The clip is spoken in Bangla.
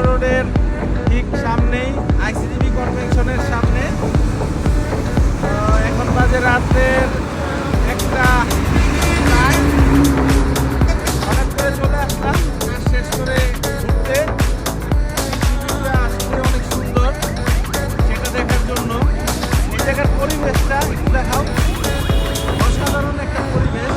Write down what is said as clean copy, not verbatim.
রোডের ঠিক সামনেই, আইসিডিবি কনভেনশনের সামনে। এখন বাজে রাতের 1টা প্রায়। হঠাৎ করে চলে আসলাম কাজ শেষ করে ঘুরতে। ভিউটা আসলে অনেক সুন্দর, সেটা দেখার জন্য। এই জায়গার পরিবেশটা একটু দেখাও, অসাধারণ একটা পরিবেশ।